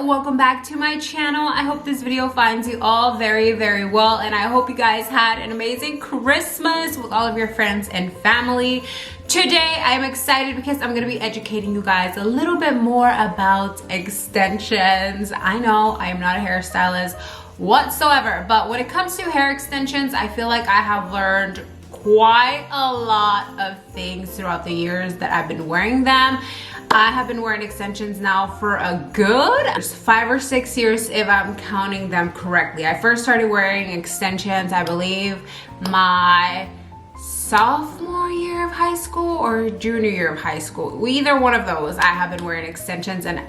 welcome back to my channel. I hope this video finds you all very well, and I hope you guys had an amazing Christmas with all of your friends and family. Today I'm excited because I'm going to be educating you guys a little bit more about extensions. I know I am not a hairstylist whatsoever, but when it comes to hair extensions, I feel like I have learned quite a lot of things throughout the years that I've been wearing them. I have been wearing extensions now for a good 5 or 6 years if I'm counting them correctly. I first started wearing extensions, I believe, my sophomore year of high school or junior year of high school. Either one of those, I have been wearing extensions, and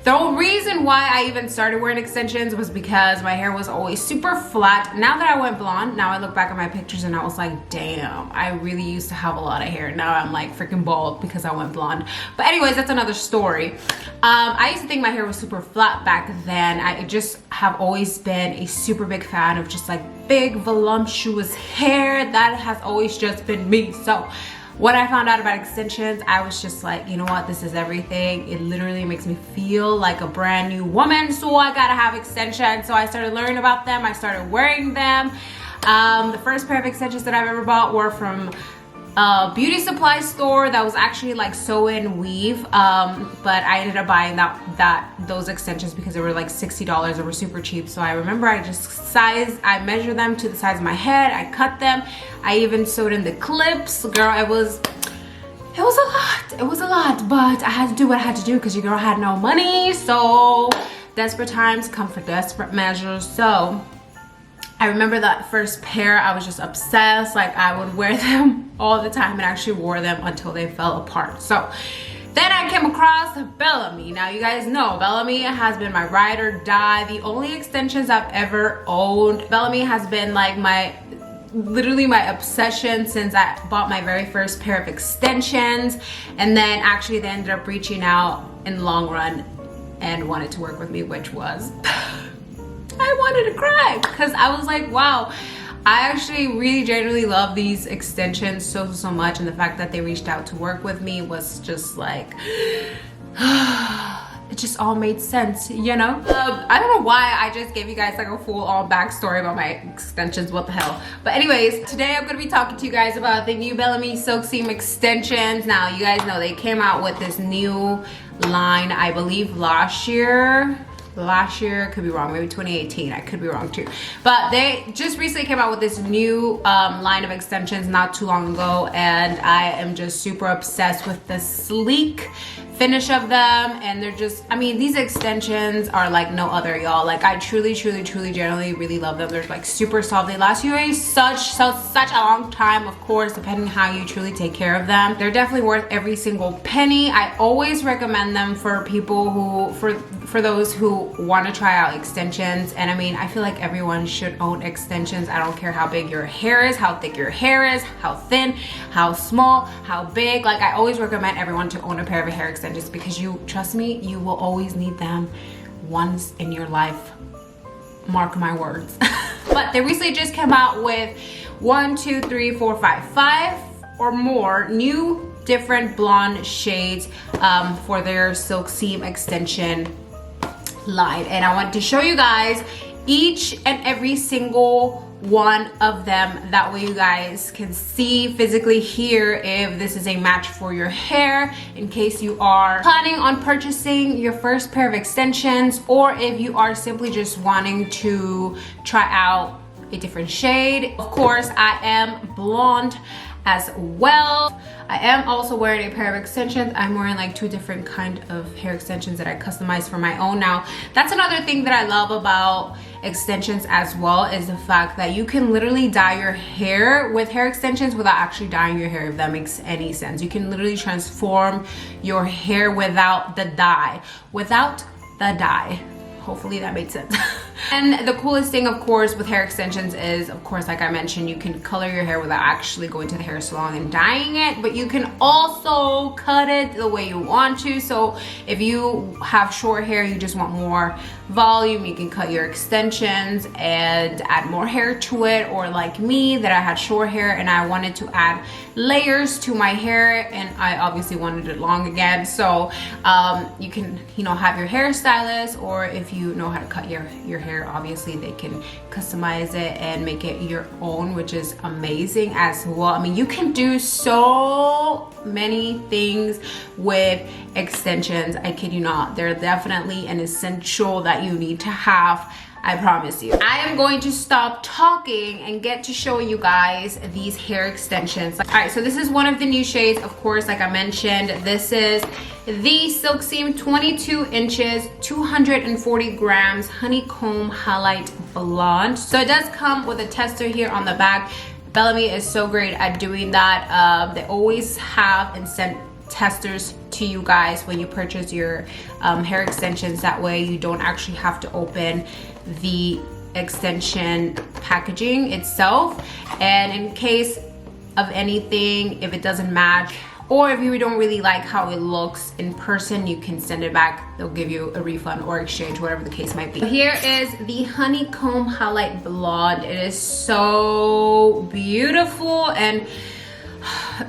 the reason why I even started wearing extensions was because my hair was always super flat. Now that I went blonde, now I look back at my pictures and I was like, damn, I really used to have a lot of hair. Now I'm like freaking bald because I went blonde. But anyways, that's another story. I used to think my hair was super flat back then. I just have always been a super big fan of just like big voluptuous hair. That has always just been me. So when I found out about extensions, I was just like, you know what, this is everything. It literally makes me feel like a brand new woman, so I gotta have extensions. So I started learning about them. I started wearing them. The first pair of extensions that I've ever bought were from a beauty supply store that was actually like sew and weave, but I ended up buying those extensions because they were like $60. They were super cheap. So I remember I measured them to the size of my head. I cut them. I even sewed in the clips. Girl, it was a lot, but I had to do what I had to do because your girl had no money. So desperate times come for desperate measures. So I remember that first pair, I was just obsessed. Like, I would wear them all the time and actually wore them until they fell apart. So then I came across Bellami. Now you guys know Bellami has been my ride or die. The only extensions I've ever owned. Bellami has been like literally my obsession since I bought my very first pair of extensions. And then actually they ended up reaching out in the long run and wanted to work with me, which was I wanted to cry because I was like, wow, I actually really genuinely love these extensions so much, and the fact that they reached out to work with me was just like it just all made sense, you know. I don't know why I just gave you guys like a full-on backstory about my extensions, what the hell. But anyways, today I'm gonna be talking to you guys about the new Bellami Silk extensions. Now you guys know they came out with this new line, I believe last year, could be wrong, maybe 2018, I could be wrong too, but they just recently came out with this new line of extensions not too long ago, and I am just super obsessed with the sleek finish of them. And they're just, I mean, these extensions are like no other, y'all. Like, I truly generally really love them. They're like super soft. They last you such a long time, of course, depending how you truly take care of them. They're definitely worth every single penny. I always recommend them for people who, for those who want to try out extensions. And I mean, I feel like everyone should own extensions. I don't care how big your hair is, how thick your hair is, how thin, how small, how big. Like, I always recommend everyone to own a pair of hair extensions because trust me, you will always need them once in your life. Mark my words. But they recently just came out with 5 or more new different blonde shades for their Silk Seam extension line, and I want to show you guys each and every single one of them. That way you guys can see physically here if this is a match for your hair, in case you are planning on purchasing your first pair of extensions, or if you are simply just wanting to try out a different shade. Of course, I am blonde as well. I am also wearing a pair of extensions. I'm wearing like 2 different kind of hair extensions that I customized for my own. Now, that's another thing that I love about extensions as well, is the fact that you can literally dye your hair with hair extensions without actually dyeing your hair, if that makes any sense. You can literally transform your hair without the dye. Hopefully that made sense. And the coolest thing, of course, with hair extensions is, of course, like I mentioned, you can color your hair without actually going to the hair salon and dyeing it, but you can also cut it the way you want to. So if you have short hair, you just want more volume, you can cut your extensions and add more hair to it. Or like me, that I had short hair and I wanted to add layers to my hair, and I obviously wanted it long again. So you can, you know, have your hairstylist, or if you know how to cut your hair, obviously they can customize it and make it your own, which is amazing as well. I mean, you can do so many things with extensions. I kid you not, they're definitely an essential that you need to have. I promise you. I am going to stop talking and get to show you guys these hair extensions. All right, so this is one of the new shades, of course, like I mentioned. This is the Silk Seam 22 inches, 240 grams, Honeycomb Highlight Blonde. So it does come with a tester here on the back. Bellami is so great at doing that. They always have and send testers to you guys when you purchase your hair extensions. That way you don't actually have to open the extension packaging itself, and in case of anything, if it doesn't match or if you don't really like how it looks in person, you can send it back. They'll give you a refund or exchange, whatever the case might be. Here is the Honeycomb Highlight Blonde. It is so beautiful and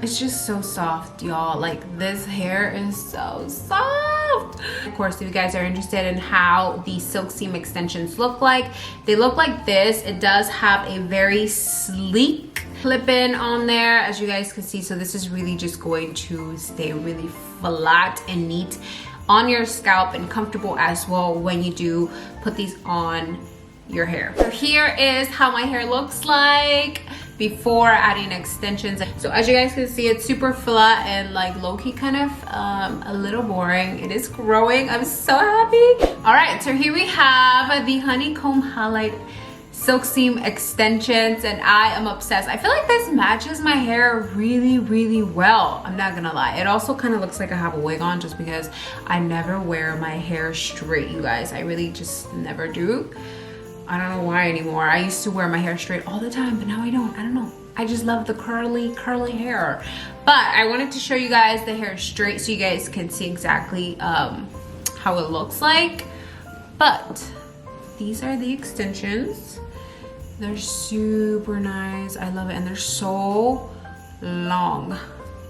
it's just so soft, y'all. Like, this hair is so soft. Of course, if you guys are interested in how the Silk Seam extensions look like, they look like this. It does have a very sleek clip-in on there, as you guys can see. So this is really just going to stay really flat and neat on your scalp and comfortable as well when you do put these on your hair. So here is how my hair looks like before adding extensions. So as you guys can see, it's super flat and like low-key kind of a little boring. It is growing. I'm so happy. All right, so here we have the Honeycomb Highlight Silk Seam extensions, and I am obsessed. I feel like this matches my hair really, really well. I'm not gonna lie. It also kind of looks like I have a wig on, just because I never wear my hair straight, you guys. I really just never do. I don't know why anymore. I used to wear my hair straight all the time, but now I don't. I don't know. I just love the curly hair. But I wanted to show you guys the hair straight so you guys can see exactly how it looks like. But these are the extensions. They're super nice. I love it. And they're so long.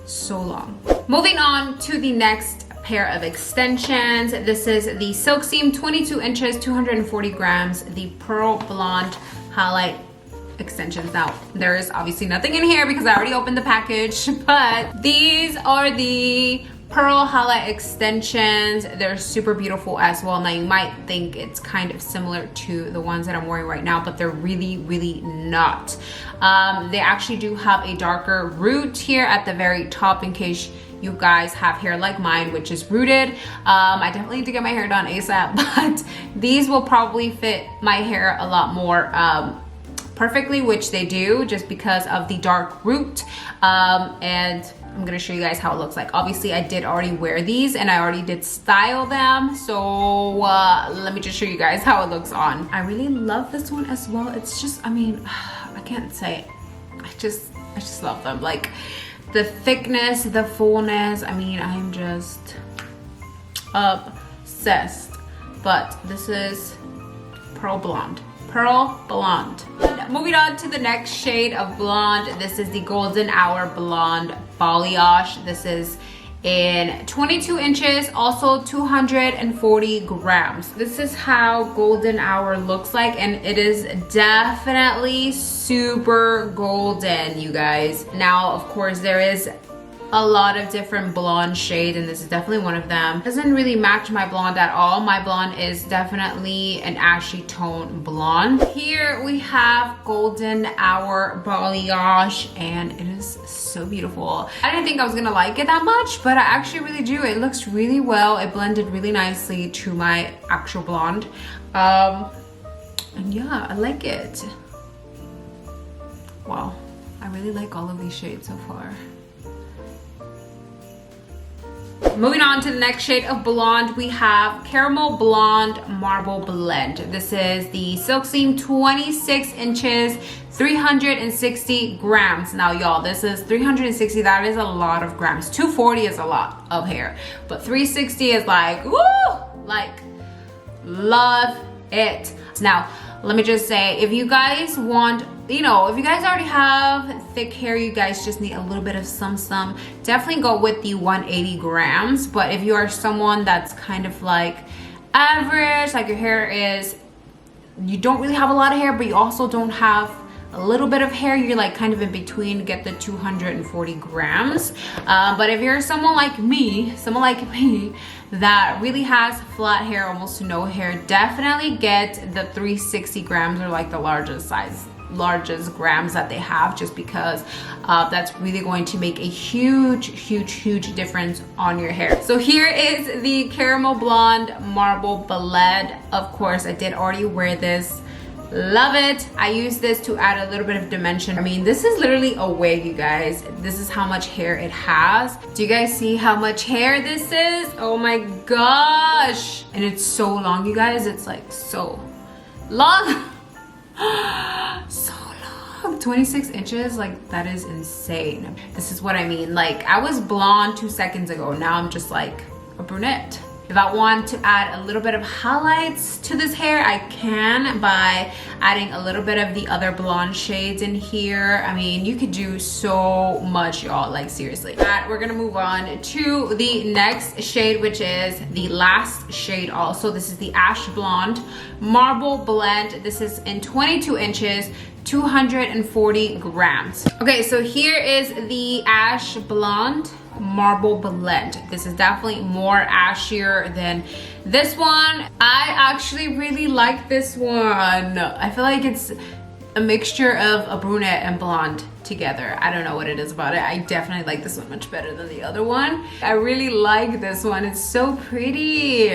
So long. Moving on to the next pair of extensions. This is the Silk Seam 22 inches, 240 grams, the Pearl Blonde Highlight extensions. Now, there is obviously nothing in here because I already opened the package, but these are the Pearl Highlight extensions. They're super beautiful as well. Now, you might think it's kind of similar to the ones that I'm wearing right now, but they're really, really not. They actually do have a darker root here at the very top in case you guys have hair like mine, which is rooted. I definitely need to get my hair done ASAP, but these will probably fit my hair a lot more perfectly, which they do, just because of the dark root. And I'm gonna show you guys how it looks like. Obviously, I did already wear these and I already did style them, so let me just show you guys how it looks on. I really love this one as well. It's just, I mean, I can't say it. I just love them. Like, the thickness, the fullness, I mean, I'm just obsessed. But this is Pearl Blonde. Pearl Blonde. Moving on to the next shade of blonde. This is the Golden Hour Blonde Balayage. This is in 22 inches, also 240 grams. This is how Golden Hour looks like, and it is definitely super golden, you guys. Now, of course, there is a lot of different blonde shades, and this is definitely one of them. Doesn't really match my blonde at all. My blonde is definitely an ashy tone blonde. Here we have Golden Hour Balayage, and it is so beautiful. I didn't think I was gonna like it that much, but I actually really do. It looks really well. It blended really nicely to my actual blonde. And yeah, I like it. Wow, I really like all of these shades so far. Moving on to the next shade of blonde, we have Caramel Blonde Marble Blend. This is the Silk Seam 26 inches, 360 grams. Now y'all, this is 360, that is a lot of grams. 240 is a lot of hair, but 360 is like, woo, like, love it. Now, let me just say, if you guys want, you know, if you guys already have thick hair, you guys just need a little bit of some, definitely go with the 180 grams. But if you are someone that's kind of like average, like your hair is, you don't really have a lot of hair, but you also don't have a little bit of hair, you're like kind of in between, get the 240 grams. But if you're someone like me that really has flat hair, almost no hair, definitely get the 360 grams or like the largest grams that they have, just because that's really going to make a huge difference on your hair. So here is the Caramel Blonde Marble Blend. Of course, I did already wear this. Love it. I use this to add a little bit of dimension. I mean, this is literally a wig, you guys. This is how much hair it has. Do you guys see how much hair this is? Oh my gosh. And it's so long, you guys. It's like so long. So long. 26 inches, like that is insane. This is what I mean. Like, I was blonde 2 seconds ago. Now I'm just like a brunette. If I want to add a little bit of highlights to this hair, I can by adding a little bit of the other blonde shades in here. I mean, you could do so much, y'all, like seriously. We're gonna move on to the next shade, which is the last shade also. This is the Ash Blonde Marble Blend. This is in 22 inches, 240 grams. Okay, so here is the Ash Blonde Marble Blend. This is definitely more ashier than this one. I actually really like this one. I feel like it's a mixture of a brunette and blonde together. I don't know what it is about it. I definitely like this one much better than the other one. I really like this one. It's so pretty.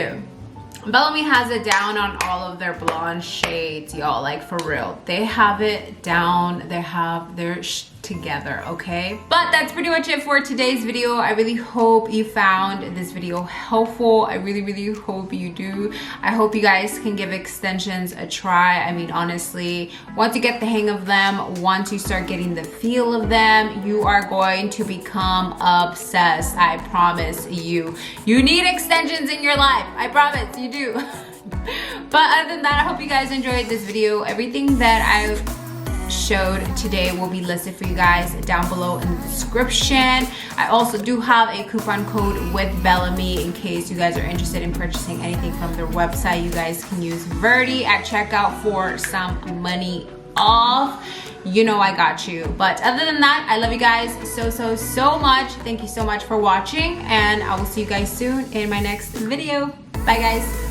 Bellami has it down on all of their blonde shades, y'all, like for real. They have it down, they have their together, okay? But that's pretty much it for today's video. I really hope you found this video helpful. I really hope you do. I hope you guys can give extensions a try. I mean, honestly, once you get the hang of them, once you start getting the feel of them, you are going to become obsessed. I promise you. You need extensions in your life. I promise you do. But other than that, I hope you guys enjoyed this video. Everything that I showed today will be listed for you guys down below in the description. I also do have a coupon code with Bellami in case you guys are interested in purchasing anything from their website. You guys can use Verdi at checkout for some money off. You know I got you. But other than that, I love you guys so much. Thank you so much for watching, and I will see you guys soon in my next video. Bye guys.